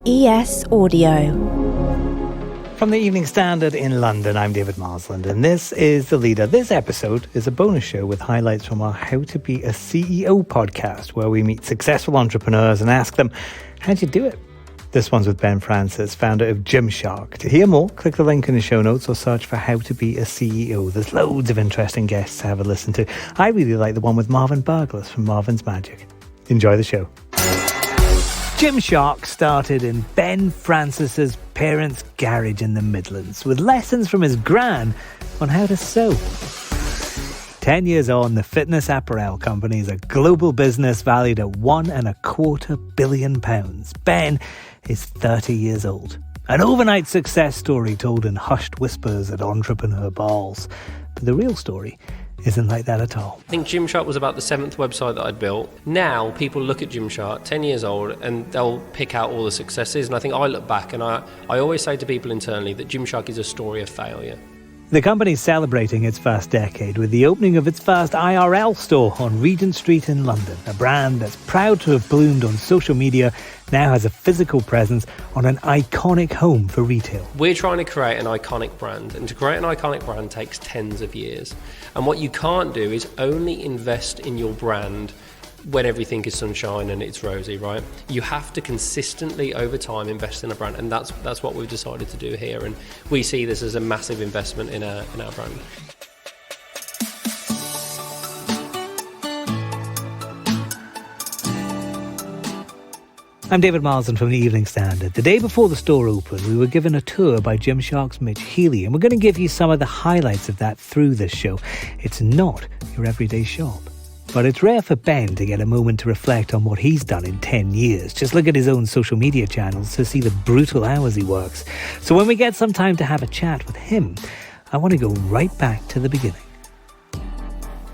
ES Audio. From the Evening Standard in London, I'm David Marsland, and this is The Leader. This episode is a bonus show with highlights from our How to Be a CEO podcast, where we meet successful entrepreneurs and ask them, how'd you do it? This one's with Ben Francis, founder of Gymshark. To hear more, click the link in the show notes or search for How to Be a CEO. There's loads of interesting guests to have a listen to. I really like the one with Marvin Burglas from Marvin's Magic. Enjoy the show. Gymshark started in Ben Francis's parents' garage in the Midlands with lessons from his gran on how to sew. 10 years on, the fitness apparel company is a global business valued at £1.25 billion. Ben is 30 years old. An overnight success story told in hushed whispers at entrepreneur balls. But the real story isn't like that at all. I think Gymshark was about the 7th website that I'd built. Now people look at Gymshark, 10 years old, and they'll pick out all the successes. And I think I look back and I always say to people internally that Gymshark is a story of failure. The company's celebrating its first decade with the opening of its first IRL store on Regent Street in London. A brand that's proud to have bloomed on social media now has a physical presence on an iconic home for retail. We're trying to create an iconic brand, and to create an iconic brand takes tens of years. And what you can't do is only invest in your brand when everything is sunshine and it's rosy, right? You have to consistently, over time, invest in a brand, and that's what we've decided to do here. And we see this as a massive investment in our brand. I'm David Marsden from the Evening Standard. The day before the store opened, we were given a tour by Gymshark's Mitch Healy, and we're going to give you some of the highlights of that through this show. It's not your everyday shop. But it's rare for Ben to get a moment to reflect on what he's done in 10 years. Just look at his own social media channels to see the brutal hours he works. So when we get some time to have a chat with him, I want to go right back to the beginning.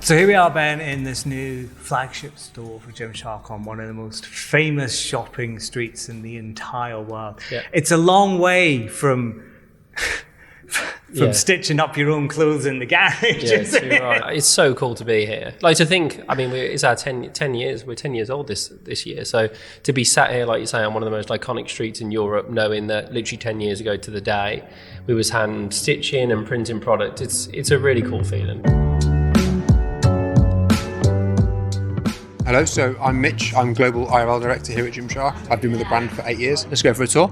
So here we are, Ben, in this new flagship store for Gymshark on one of the most famous shopping streets in the entire world. Yeah. It's a long way from stitching up your own clothes in the garage. Yeah, you're right. It's so cool to be here. Like, to think, I mean, it's our 10 years. We're 10 years old this year. So to be sat here, like you say, on one of the most iconic streets in Europe, knowing that literally 10 years ago to the day, we was hand stitching and printing product, it's a really cool feeling. Hello, so I'm Mitch. I'm Global IRL Director here at Gymshark. I've been with the brand for 8 years. Let's go for a tour.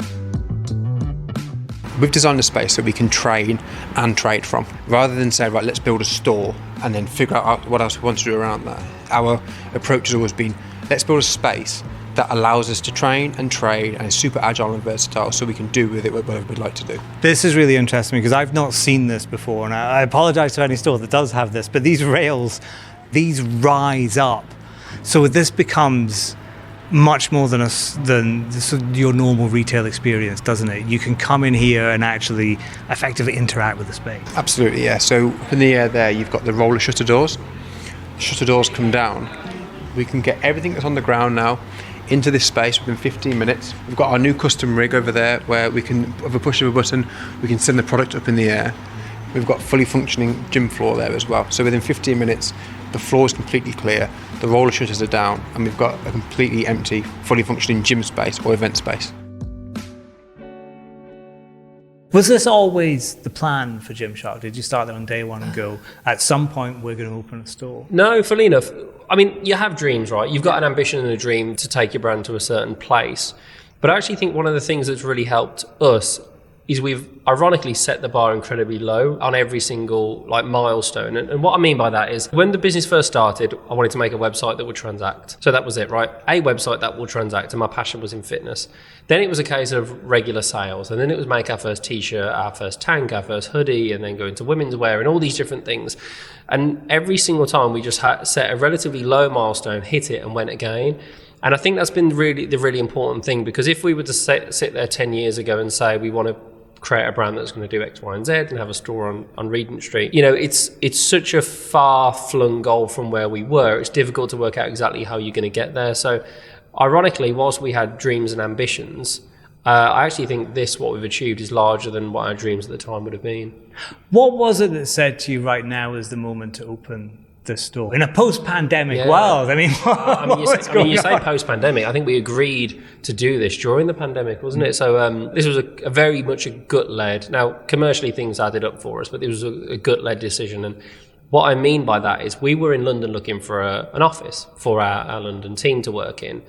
We've designed a space so we can train and trade from. Rather than say, right, let's build a store and then figure out what else we want to do around that. Our approach has always been, let's build a space that allows us to train and trade and is super agile and versatile so we can do with it whatever we'd like to do. This is really interesting because I've not seen this before, and I apologise to any store that does have this, but these rails, these rise up. So this becomes much more than your normal retail experience, doesn't it? You can come in here and actually effectively interact with the space. Absolutely, yeah. So in the air there, you've got the roller shutter doors. Shutter doors come down. We can get everything that's on the ground now into this space within 15 minutes. We've got our new custom rig over there where we can, with a push of a button, we can send the product up in the air. We've got fully functioning gym floor there as well. So within 15 minutes, the floor is completely clear, the roller shutters are down, and we've got a completely empty, fully functioning gym space or event space. Was this always the plan for Gymshark? Did you start there on day one and go, at some point we're going to open a store? No, fully enough. I mean, you have dreams, right? You've got an ambition and a dream to take your brand to a certain place. But I actually think one of the things that's really helped us is we've ironically set the bar incredibly low on every single milestone. And what I mean by that is when the business first started, I wanted to make a website that would transact. So that was it, right? A website that will transact, and my passion was in fitness. Then it was a case of regular sales, and then it was make our first t-shirt, our first tank, our first hoodie, and then go into women's wear and all these different things. And every single time we just set a relatively low milestone, hit it, and went again. And I think that's been really the really important thing, because if we were to sit there 10 years ago and say we want to create a brand that's going to do X, Y, and Z and have a store on Regent Street, it's such a far-flung goal from where we were. It's difficult to work out exactly how you're going to get there. So ironically, whilst we had dreams and ambitions, I actually think what we've achieved is larger than what our dreams at the time would have been. What was it that said to you right now is the moment to open the store in a post-pandemic Yeah. world? I mean, you say post-pandemic. I think we agreed to do this during the pandemic, wasn't it? So this was a very much a gut-led. Now, commercially, things added up for us, but it was a gut-led decision. And what I mean by that is we were in London looking for an office for our London team to work in.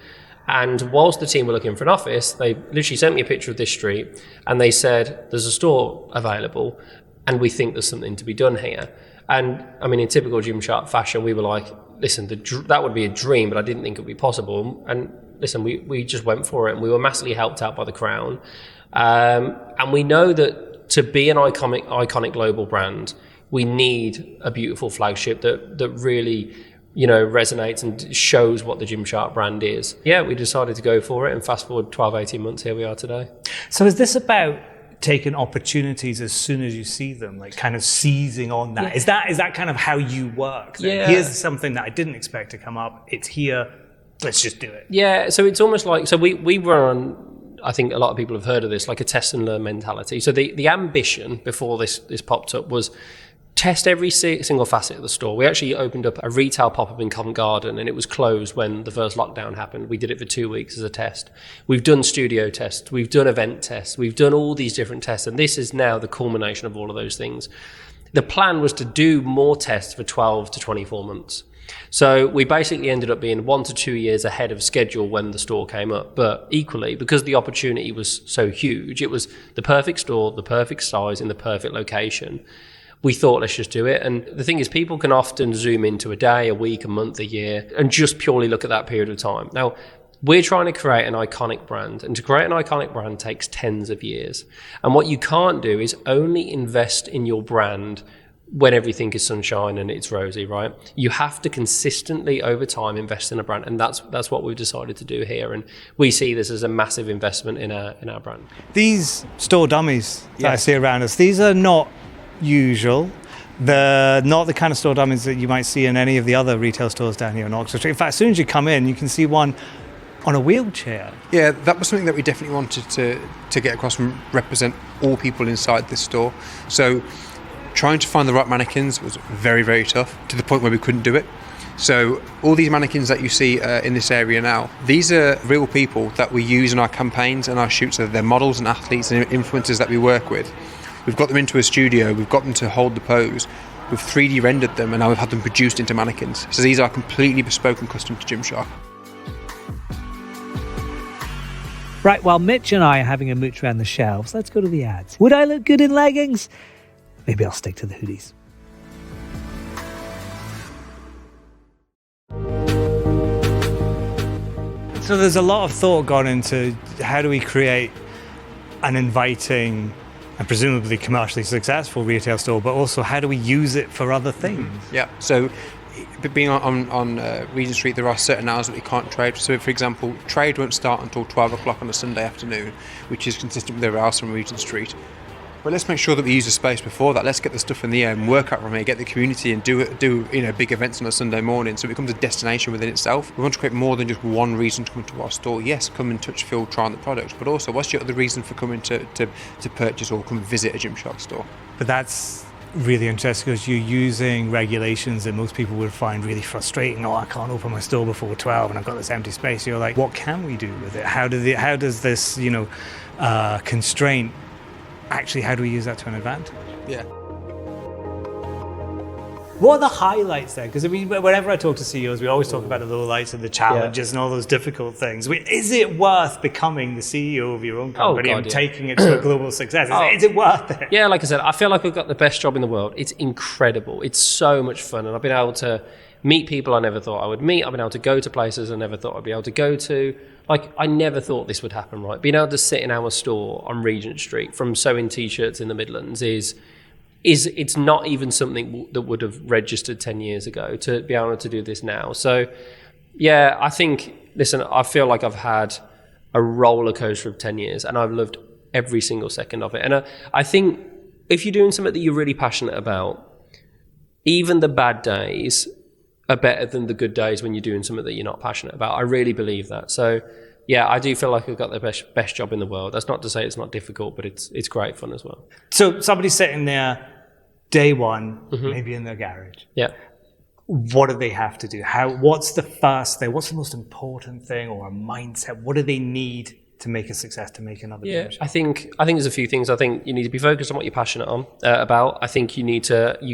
And whilst the team were looking for an office, they literally sent me a picture of this street and they said, there's a store available and we think there's something to be done here. And I mean, in typical Gymshark fashion, we were like, listen, that would be a dream, but I didn't think it would be possible. And listen, we just went for it and we were massively helped out by the Crown. And we know that to be an iconic global brand, we need a beautiful flagship that really, resonates and shows what the Gymshark brand is. Yeah, we decided to go for it, and fast forward 12, 18 months, here we are today. So is this about taking opportunities as soon as you see them, like kind of seizing on that? Yeah. Is that kind of how you work? Yeah. Here's something that I didn't expect to come up. It's here. Let's just do it. Yeah. So it's almost like, so we run, I think a lot of people have heard of this, like a test and learn mentality. So the ambition before this popped up was test every single facet of the store. We actually opened up a retail pop-up in Covent Garden and it was closed when the first lockdown happened. We did it for 2 weeks as a test. We've done studio tests, we've done event tests, we've done all these different tests, and this is now the culmination of all of those things. The plan was to do more tests for 12 to 24 months. So we basically ended up being 1 to 2 years ahead of schedule when the store came up. But equally, because the opportunity was so huge, it was the perfect store, the perfect size, in the perfect location. We thought, let's just do it. And the thing is, people can often zoom into a day, a week, a month, a year, and just purely look at that period of time. Now, we're trying to create an iconic brand, and to create an iconic brand takes tens of years. And what you can't do is only invest in your brand when everything is sunshine and it's rosy, right? You have to consistently, over time, invest in a brand, and that's what we've decided to do here. And we see this as a massive investment in our brand. These store dummies that I see around us, these are not usual. They're not the kind of store dummies that you might see in any of the other retail stores down here in Oxford Street. In fact, as soon as you come in, you can see one on a wheelchair. Yeah, that was something that we definitely wanted to get across and represent all people inside this store. So trying to find the right mannequins was very, very tough, to the point where we couldn't do it. So all these mannequins that you see in this area now, these are real people that we use in our campaigns and our shoots. So they're models and athletes and influencers that we work with. We've got them into a studio, we've got them to hold the pose, we've 3D rendered them, and now we've had them produced into mannequins. So these are completely bespoke and custom to Gymshark. Right, while Mitch and I are having a mooch around the shelves, let's go to the ads. Would I look good in leggings? Maybe I'll stick to the hoodies. So there's a lot of thought gone into how do we create an inviting and presumably commercially successful retail store, but also how do we use it for other things? Yeah, so being on Regent Street, there are certain hours that we can't trade. So, for example, trade won't start until 12 o'clock on a Sunday afternoon, which is consistent with every house on Regent Street. But let's make sure that we use the space before that. Let's get the stuff in the air and work out from here, get the community and do big events on a Sunday morning, so it becomes a destination within itself. We want to create more than just one reason to come to our store. Yes, come and touch, feel, try on the product, but also what's your other reason for coming to purchase or come visit a Gymshark store? But that's really interesting because you're using regulations that most people would find really frustrating. Oh, I can't open my store before 12 and I've got this empty space. You're like, what can we do with it? How does this constraint, actually, how do we use that to an advantage? Yeah. What are the highlights there? Because I mean, whenever I talk to CEOs, we always talk about the lowlights and the challenges and all those difficult things. Is it worth becoming the CEO of your own company and taking it to a global success? Is it worth it? Yeah, like I said, I feel like I've got the best job in the world. It's incredible. It's so much fun. And I've been able to meet people I never thought I would meet. I've been able to go to places I never thought I'd be able to go to. Like, I never thought this would happen, right? Being able to sit in our store on Regent Street from sewing T-shirts in the Midlands is it's not even something that would have registered 10 years ago to be able to do this now. So, yeah, I think, listen, I feel like I've had a roller coaster of 10 years and I've loved every single second of it. And I think if you're doing something that you're really passionate about, even the bad days are better than the good days when you're doing something that you're not passionate about. I really believe that. So, yeah, I do feel like I've got the best job in the world. That's not to say it's not difficult, but it's great fun as well. So somebody's sitting there day one, maybe in their garage. Yeah. what do they have to do? What's the first thing? What's the most important thing, or a mindset? What do they need to make a success, to make another Gymshark? I think there's a few things. I think you need to be focused on what you're passionate about. I think you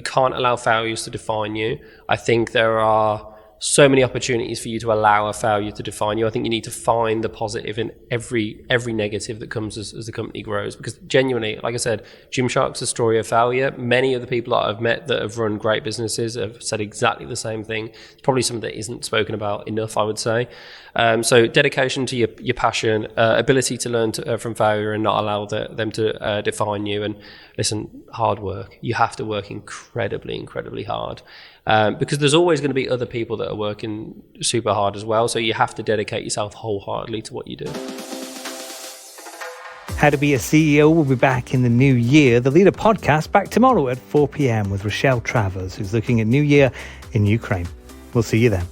can't allow failures to define you. I think there are so many opportunities for you to allow a failure to define you. I think you need to find the positive in every negative that comes as the company grows, because genuinely, like I said, Gymshark's a story of failure. Many of the people that I've met that have run great businesses have said exactly the same thing. It's probably something that isn't spoken about enough, I would say. So dedication to your passion, ability to learn from failure and not allow them to define you. And listen, hard work. You have to work incredibly hard. Because there's always going to be other people that are working super hard as well. So you have to dedicate yourself wholeheartedly to what you do. How to Be a CEO will be back in the new year. The Leader podcast back tomorrow at 4 p.m. with Rochelle Travers, who's looking at New Year in Ukraine. We'll see you then.